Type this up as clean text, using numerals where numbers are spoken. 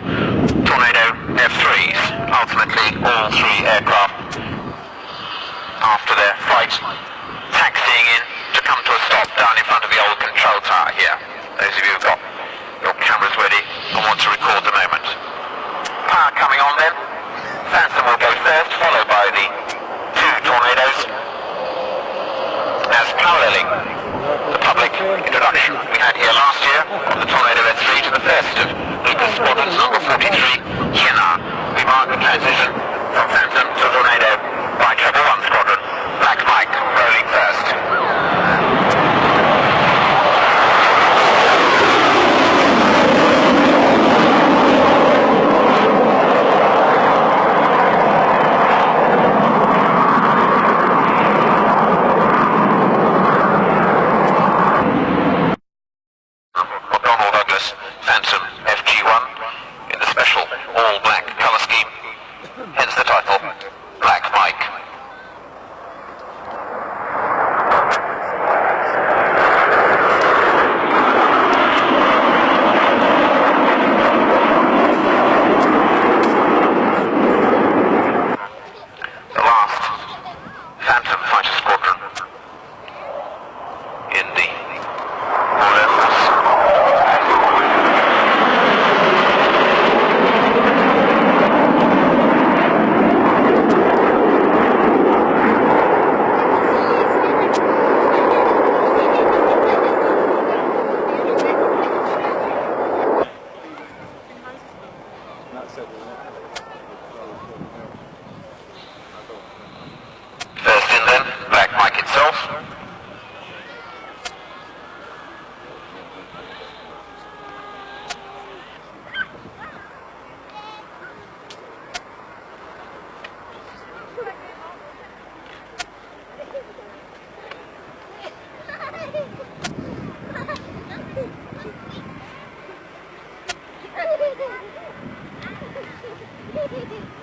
Tornado F3s, ultimately all three aircraft, after their flight, taxiing in to come to a stop down in front of the old control tower here. Those of you who've got your cameras ready and want to record the moment. Power coming on then. Phantom will go first, followed by the two Tornadoes. As paralleling the public introduction we had here last year of the Tornado S3 to the first of Lucas Squadron's number 43, China, we mark the transition from Phantom to Tornado by Treble 1 Squadron. Black Mike rolling first. Donald Douglas Phantom FG1 in the special all-black colour scheme, hence the title Black Mike. The last Phantom Fighter Squadron in the first in then, Black Mike itself. Hehehehe